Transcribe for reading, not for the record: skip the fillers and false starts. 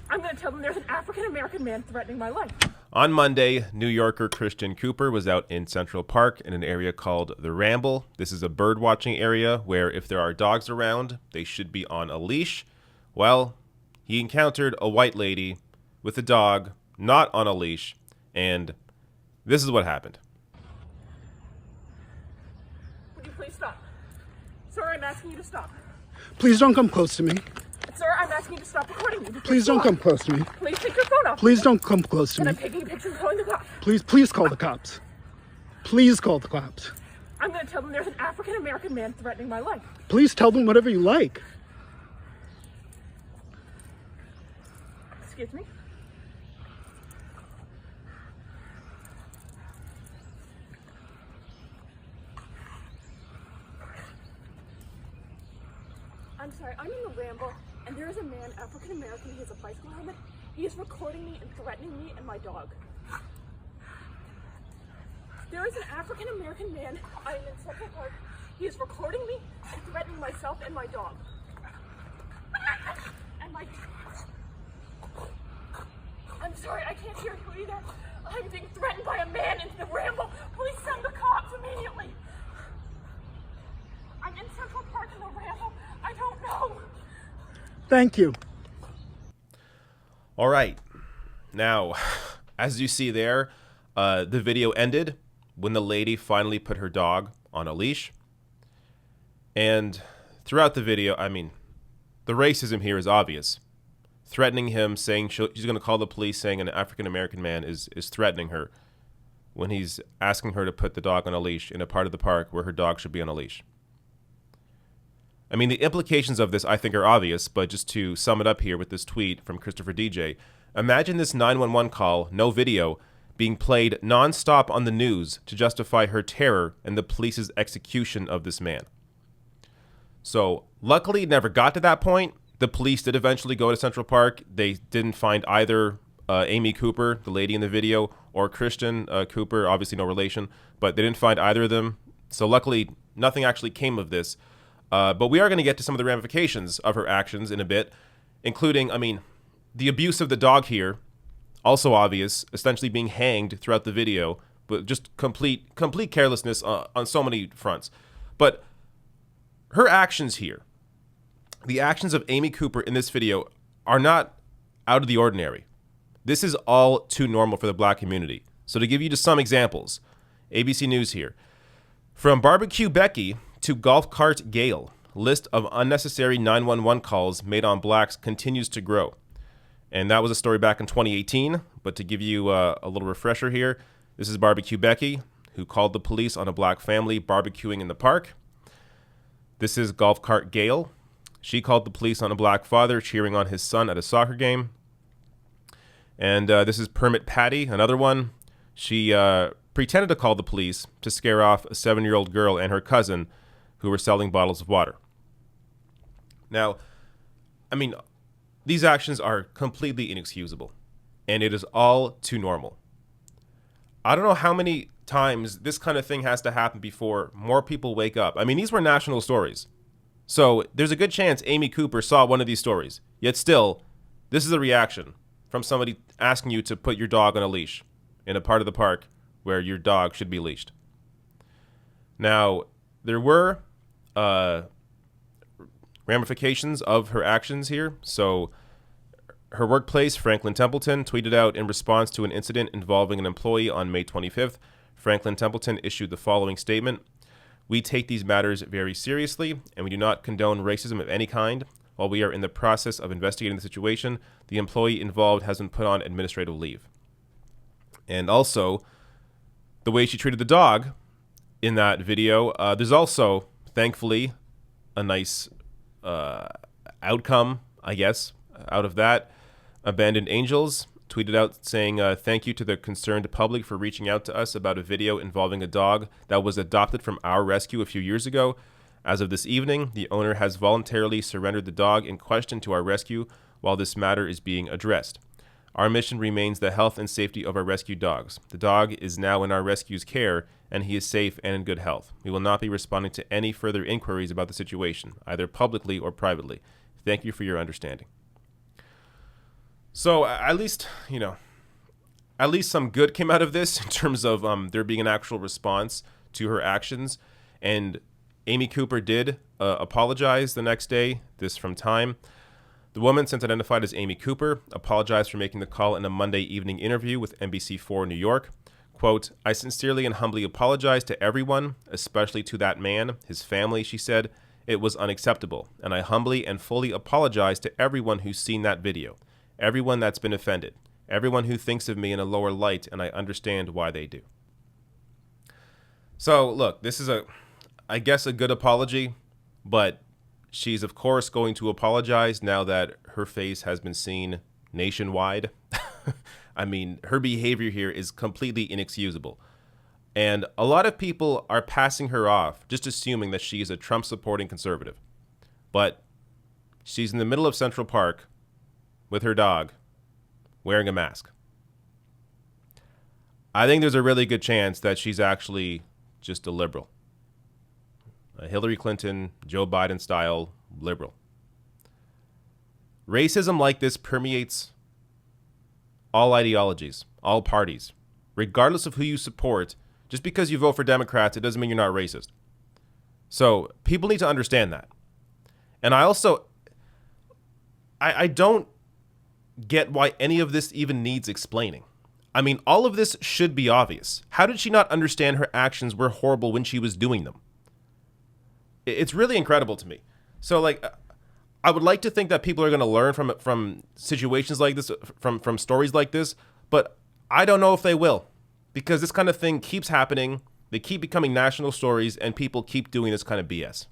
I'm going to tell them there's an African-American man threatening my life. On Monday, New Yorker Christian Cooper was out in Central Park in an area called the Ramble. This is a bird watching area where if there are dogs around, they should be on a leash. Well, he encountered a white lady with a dog not on a leash, and this is what happened. Would you please stop? Sir, I'm asking you to stop. Please don't come close to me. Sir, I'm asking you to stop recording me. Please don't come close to me. Please take your phone off. Please don't come close to And me. I'm taking a picture and calling the cops. Please call the cops. Please call the cops. I'm going to tell them there's an African-American man threatening my life. Please tell them whatever you like. Excuse me? I'm sorry, I'm in the Ramble, and there is a man, African-American, he has a bicycle helmet. He is recording me and threatening me and my dog. There is an African-American man, I am in Central Park. He is recording me and threatening myself and my dog. And my... I'm sorry, I can't hear you either. I'm being threatened by a man in the Ramble. Please send the cops immediately. I'm in Central Park in the Ramble. I don't know. Thank you. All right. Now, as you see there, the video ended when the lady finally put her dog on a leash. And throughout the video, I mean, the racism here is obvious. Threatening him, saying she's going to call the police, saying an African-American man is threatening her when he's asking her to put the dog on a leash in a part of the park where her dog should be on a leash. I mean, the implications of this, I think, are obvious, but just to sum it up here with this tweet from Christopher DJ, imagine this 911 call, no video, being played nonstop on the news to justify her terror and the police's execution of this man. So, luckily, it never got to that point. The police did eventually go to Central Park. They didn't find either Amy Cooper, the lady in the video, or Christian Cooper, obviously no relation, but they didn't find either of them. So luckily, nothing actually came of this. But we are going to get to some of the ramifications of her actions in a bit, including, I mean, the abuse of the dog here, also obvious, essentially being hanged throughout the video, but just complete carelessness on so many fronts. But her actions here, the actions of Amy Cooper in this video are not out of the ordinary. This is all too normal for the black community. So to give you just some examples, ABC News here. From Barbecue Becky to Golf Cart Gail, list of unnecessary 911 calls made on blacks continues to grow. And that was a story back in 2018. But to give you a little refresher here, this is Barbecue Becky, who called the police on a black family barbecuing in the park. This is Golf Cart Gail. She called the police on a black father cheering on his son at a soccer game. And this is Permit Patty, another one. She pretended to call the police to scare off a 7-year-old girl and her cousin who were selling bottles of water. Now, I mean, these actions are completely inexcusable, and it is all too normal. I don't know how many times this kind of thing has to happen before more people wake up. I mean, these were national stories. So there's a good chance Amy Cooper saw one of these stories. Yet still, this is a reaction from somebody asking you to put your dog on a leash in a part of the park where your dog should be leashed. Now, there were ramifications of her actions here. So her workplace, Franklin Templeton, tweeted out in response to an incident involving an employee on May 25th. Franklin Templeton issued the following statement. We take these matters very seriously, and we do not condone racism of any kind. While we are in the process of investigating the situation, the employee involved has been put on administrative leave. And also, the way she treated the dog in that video, there's also, thankfully, a nice outcome, I guess, out of that. Abandoned Angels tweeted out saying, thank you to the concerned public for reaching out to us about a video involving a dog that was adopted from our rescue a few years ago. As of this evening, the owner has voluntarily surrendered the dog in question to our rescue while this matter is being addressed. Our mission remains the health and safety of our rescued dogs. The dog is now in our rescue's care, and he is safe and in good health. We will not be responding to any further inquiries about the situation, either publicly or privately. Thank you for your understanding. So at least some good came out of this in terms of there being an actual response to her actions. And Amy Cooper did apologize the next day. This from Time. The woman, since identified as Amy Cooper, apologized for making the call in a Monday evening interview with NBC4 New York. Quote, "I sincerely and humbly apologize to everyone, especially to that man, his family," she said. "It was unacceptable, and I humbly and fully apologize to everyone who's seen that video, everyone that's been offended, everyone who thinks of me in a lower light, and I understand why they do." So, look, this is I guess a good apology, but she's, of course, going to apologize now that her face has been seen nationwide. I mean, her behavior here is completely inexcusable. And a lot of people are passing her off, just assuming that she is a Trump-supporting conservative. But she's in the middle of Central Park with her dog, wearing a mask. I think there's a really good chance that she's actually just a liberal. A Hillary Clinton, Joe Biden style liberal. Racism like this permeates all ideologies, all parties. Regardless of who you support, just because you vote for Democrats, it doesn't mean you're not racist. So people need to understand that. And I don't get why any of this even needs explaining. I mean, all of this should be obvious. How did she not understand her actions were horrible when she was doing them? It's really incredible to me. So, like, I would like to think that people are going to learn from situations like this, from stories like this, but I don't know if they will, because this kind of thing keeps happening. They keep becoming national stories, and people keep doing this kind of BS.